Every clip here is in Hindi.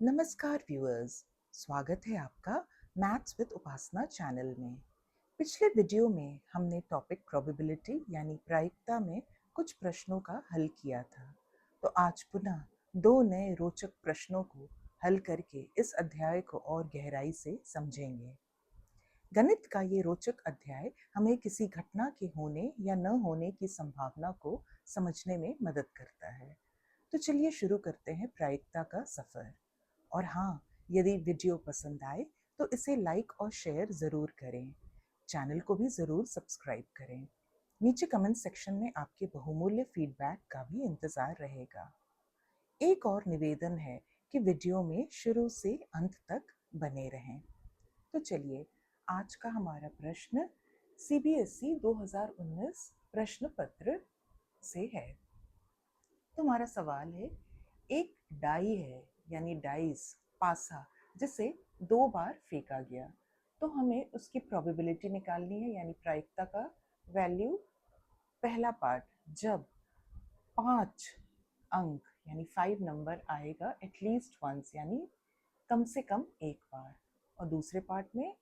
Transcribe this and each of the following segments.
नमस्कार व्यूअर्स, स्वागत है आपका मैथ्स विद उपासना चैनल में। पिछले वीडियो में हमने टॉपिक प्रोबेबिलिटी यानी प्रायिकता में कुछ प्रश्नों का हल किया था। तो आज पुनः दो नए रोचक प्रश्नों को हल करके इस अध्याय को और गहराई से समझेंगे। गणित का ये रोचक अध्याय हमें किसी घटना के होने या न होने की संभावना को समझने में मदद करता है। तो चलिए शुरू करते हैं प्रायिकता का सफर। और हाँ, यदि वीडियो पसंद आए तो इसे लाइक और शेयर ज़रूर करें। चैनल को भी ज़रूर सब्सक्राइब करें। नीचे कमेंट सेक्शन में आपके बहुमूल्य फीडबैक का भी इंतज़ार रहेगा। एक और निवेदन है कि वीडियो में शुरू से अंत तक बने रहें। तो चलिए, आज का हमारा प्रश्न CBSE 2019 प्रश्न पत्र से है। तो हमारा सवाल है, एक डाई है यानी डाइस पासा जिसे 2 बार फेंका गया, तो हमें उसकी प्रोबेबिलिटी निकालनी है यानी प्रायिकता का वैल्यू। पहला पार्ट, जब 5 अंक यानी 5 नंबर आएगा एटलीस्ट वंस यानी कम से कम एक बार, और दूसरे पार्ट में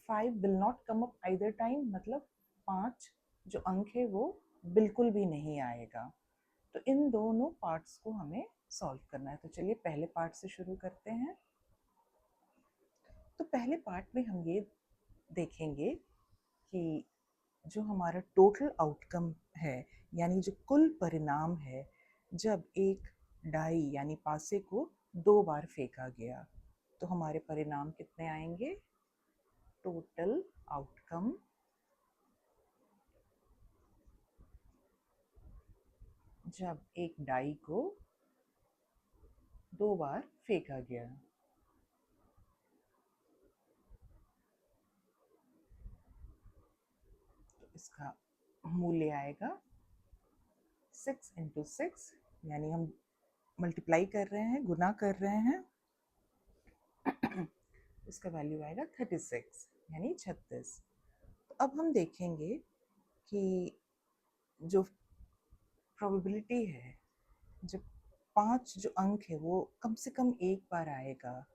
5 will not come up either time, मतलब 5 जो अंक है वो बिल्कुल भी नहीं आएगा। तो इन दोनों पार्ट्स को हमें सॉल्व करना है। तो चलिए पहले पार्ट से शुरू करते हैं। तो पहले पार्ट में हम ये देखेंगे कि जो हमारा टोटल आउटकम है यानी जो कुल परिणाम है, जब एक डाई यानी पासे को 2 बार फेंका गया, तो हमारे परिणाम कितने आएंगे। टोटल आउटकम जब एक डाई को 2 बार फेंका गया, तो इसका मूल्य आएगा 6 इंटू 6, यानी हम मल्टीप्लाई कर रहे हैं, गुना कर रहे हैं। इसका वैल्यू आएगा 36 यानी 36। तो अब हम देखेंगे कि जो प्रोबेबिलिटी है, जब 5 जो अंक है वो कम से कम एक बार आएगा,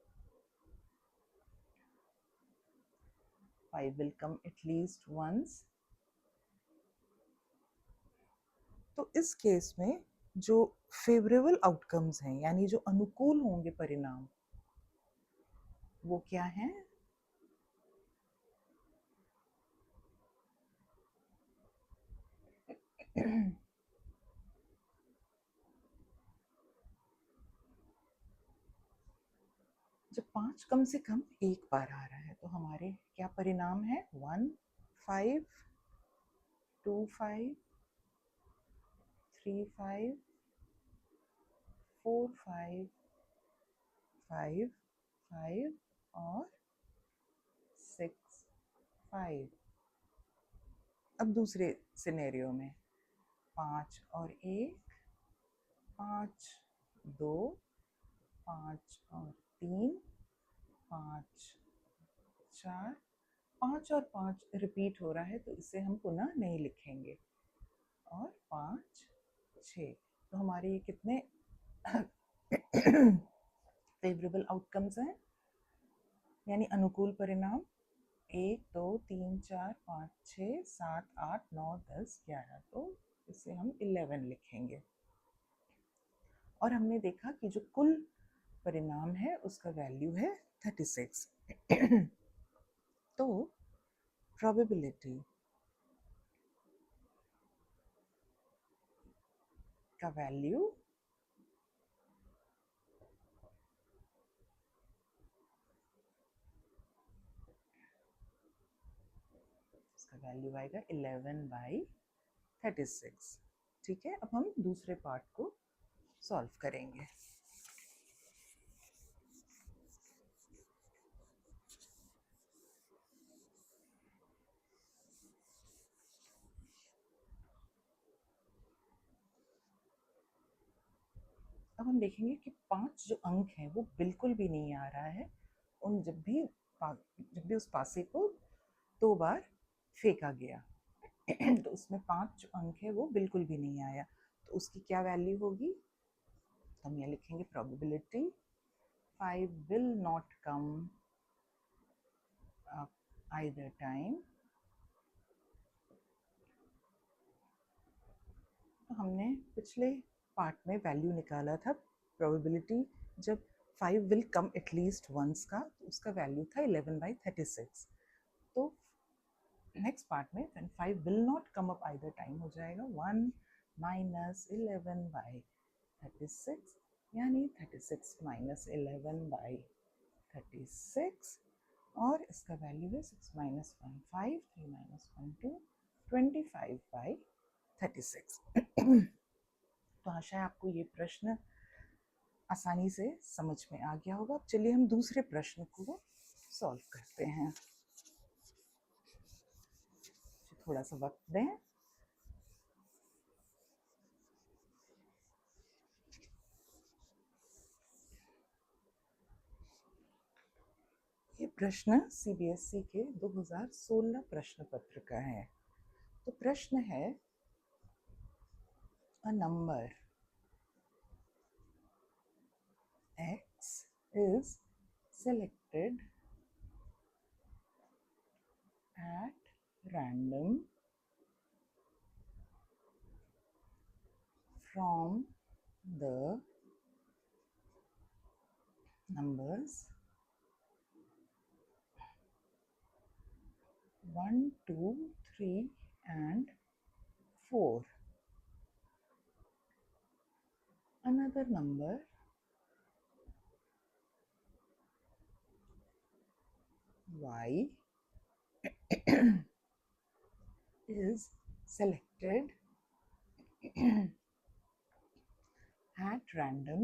5 will come at least once। तो इस केस में जो फेवरेबल आउटकम्स हैं यानी जो अनुकूल होंगे परिणाम, वो क्या है। जब 5 कम से कम एक बार आ रहा है तो हमारे क्या परिणाम है। 1 5 2 5 3 5 4 5 5 5 और 6 5। अब दूसरे सिनेरियो में 5 और 1, 5 2, 5 और 3, 5 4, 5 और 5 रिपीट हो रहा है तो इसे हम पुनः नहीं लिखेंगे, और 5 6। तो हमारे ये कितने फेवरेबल आउटकम्स हैं यानी अनुकूल परिणाम। 1 2 3 4 5 6 7 8 9 10 11, तो इसे हम 11 लिखेंगे। और हमने देखा कि जो कुल परिणाम है उसका वैल्यू है 36। तो प्रोबेबिलिटी का वैल्यू आएगा 11/36। ठीक है, अब हम दूसरे पार्ट को सॉल्व करेंगे। अब हम देखेंगे कि 5 जो अंक हैं वो बिल्कुल भी नहीं आ रहा है। उन जब भी उस पासे को 2 बार फेंका गया तो उसमें 5 जो अंक है वो बिल्कुल भी नहीं आया, तो उसकी क्या वैल्यू होगी। तो हम यहाँ लिखेंगे probability 5 will not come up either time. तो हमने पिछले पार्ट में वैल्यू निकाला था प्रोबेबिलिटी जब 5 विल कम एटलीस्ट वंस का, तो उसका वैल्यू था 11/36. तो नेक्स्ट पार्ट में when 5 will not come up either time हो जाएगा 1 माइनस 11/36 यानी 36 माइनस 11/36 और इसका वैल्यू है 6 माइनस 1 5 3 माइनस 1 2 25/36. तो आशा है आपको ये प्रश्न आसानी से समझ में आ गया होगा. अब चलिए हम दूसरे प्रश्न को सॉल्व करते हैं. थोड़ा सा वक्त दें. ये प्रश्न सीबीएसई के 2016 प्रश्न पत्र का है. तो प्रश्न है a number x is selected at random from the numbers 1 2 3 and 4. Another number y is selected at random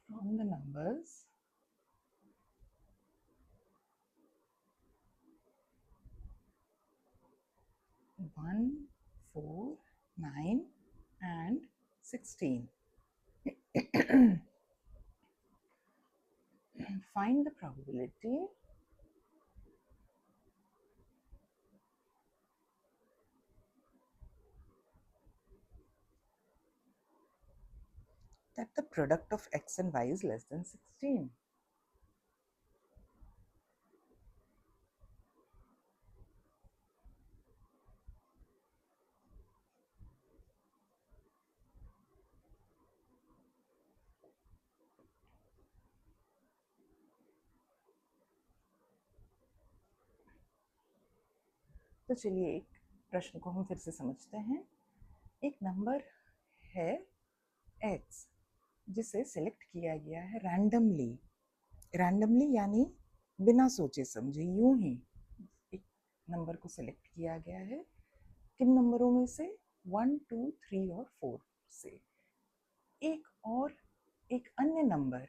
from the numbers 1 4 9 and 16. Find the probability that the product of x and y is less than 16. तो चलिए एक प्रश्न को हम फिर से समझते हैं. एक नंबर है x जिसे सिलेक्ट किया गया है रैंडमली. रैंडमली यानी बिना सोचे समझे यूं ही एक नंबर को सिलेक्ट किया गया है. किन नंबरों में से? 1 2 3 और 4 से. एक अन्य नंबर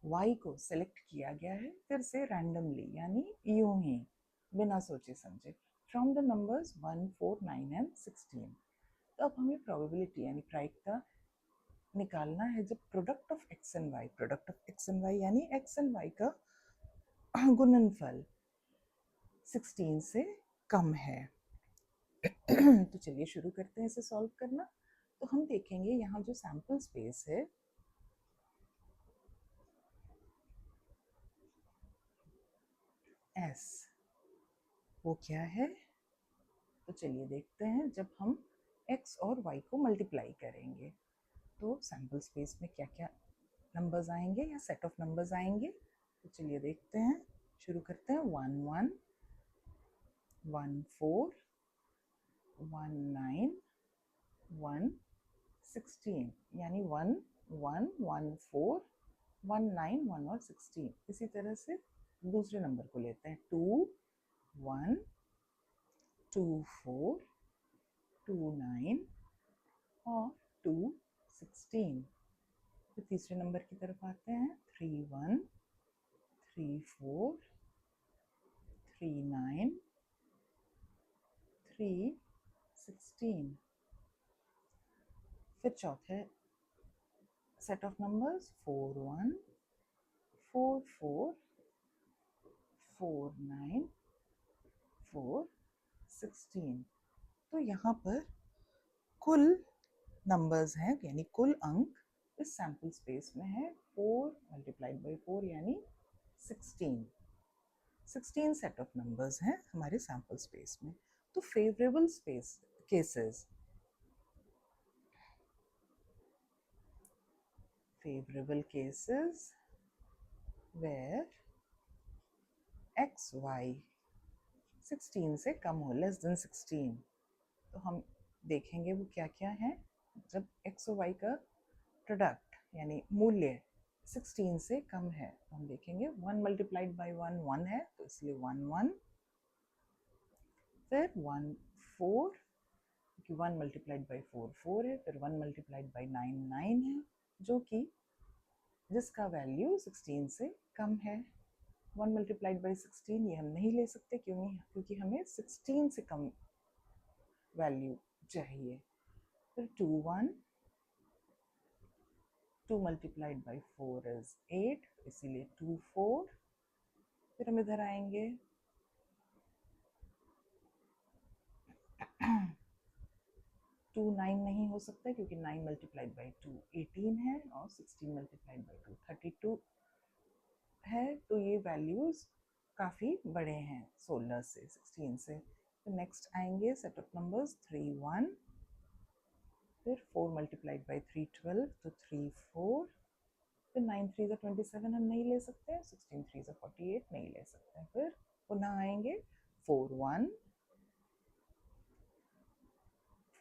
y को सिलेक्ट किया गया है फिर से रैंडमली यानी यूं ही बिना सोचे समझे फ्रॉम द नंबर्स 1 4 9 एंड 16. तो अब हमें प्रोबेबिलिटी यानी प्रायिकता निकालना है जब product of x and y, product of x and y यानी एक्स एंड वाई का गुणनफल 16 से कम है. तो चलिए शुरू करते हैं इसे सॉल्व करना. तो हम देखेंगे यहाँ जो सैंपल स्पेस है S वो क्या है? तो चलिए देखते हैं. जब हम x और y को मल्टीप्लाई करेंगे तो सैंपल स्पेस में क्या क्या नंबर्स आएंगे या सेट ऑफ नंबर्स आएंगे. तो चलिए देखते हैं. शुरू करते हैं. 1 1 1 4 1 9 1 16 यानी 1 1 1 4 1 9 1 और 16. इसी तरह से दूसरे नंबर को लेते हैं. 2 1 2 4 2 9 और 2 16. तो तीसरे नंबर की तरफ आते हैं. 3 1 3 4 3 9 3 16. फिर चौथे सेट ऑफ नंबर्स 4 1 4 4 4 9 4 16. तो यहाँ पर कुल नंबर्स हैं यानी कुल अंक इस सैम्पल स्पेस में है 4 मल्टीप्लाइड बाई 4 यानी 16 सेट ऑफ नंबर्स हैं हमारे सैम्पल स्पेस में। तो favourable space cases where x y 16 से कम हो, लेस देन 16, तो हम देखेंगे वो क्या क्या है। जब x और y का प्रोडक्ट यानी मूल्य 16 से कम है तो हम देखेंगे 1 मल्टीप्लाइड बाई 1 1 है, तो इसलिए 1 1, फिर 1 4, क्योंकि 1 मल्टीप्लाइड बाई 4 4 है, फिर 1 मल्टीप्लाइड बाई 9 9 है, जो कि जिसका वैल्यू 16 से कम है। 1 मल्टीप्लाइड बाई 16 ये हम नहीं ले सकते क्योंकि हमें 16 से कम वैल्यू चाहिए। फिर 2 1, 2 मल्टीप्लाइड बाई 4 इज 8, इसीलिए 2 4। फिर हम इधर आएंगे 2 9 नहीं हो सकता क्योंकि 9 मल्टीप्लाइड बाई 2 18 है और 16 मल्टीप्लाइड बाई 2 32 है, तो ये वैल्यूज काफ़ी बड़े हैं 16 से 16 से। तो नेक्स्ट आएंगे सेट ऑफ नंबर्स 3 1, फिर 4 मल्टीप्लाइड बाई 3 12, तो 3 4, फिर 9 3 ज़ा 27 हम नहीं ले सकते, 16 3 ज़ा 48 नहीं ले सकते। फिर पुनः आएंगे 4 1,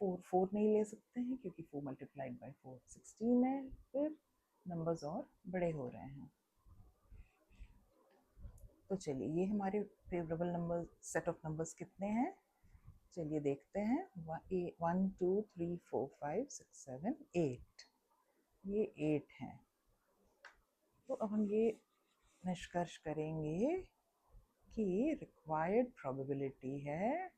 4 4 नहीं ले सकते हैं क्योंकि 4 मल्टीप्लाइड बाई 4 16 है। फिर नंबर्स और बड़े हो रहे हैं। तो चलिए ये हमारे favourable number set of numbers कितने हैं, चलिए देखते हैं। 1 2 3 4 5 6 7 8, ये 8 हैं। तो अब हम ये निष्कर्ष करेंगे कि रिक्वायर्ड प्रोबेबिलिटी है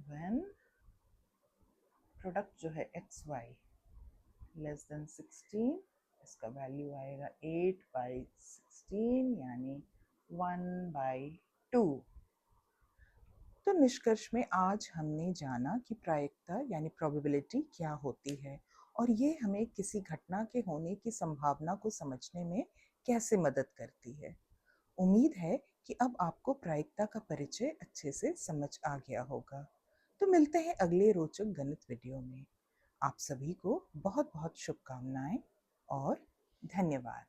व्हेन प्रोडक्ट जो है एक्स वाई लेस देन 16, इसका वैल्यू आएगा 8 बाई 16 यानी 1 बाई 2। तो निष्कर्ष में आज हमने जाना कि प्रायिकता यानी प्रोबेबिलिटी क्या होती है और ये हमें किसी घटना के होने की संभावना को समझने में कैसे मदद करती है। उम्मीद है कि अब आपको प्रायिकता का परिचय अच्छे से समझ आ गया होगा। तो मिलते हैं अगले रोचक गणित वीडियो में। आप सभी को बहुत बहुत शुभकामनाएं और धन्यवाद।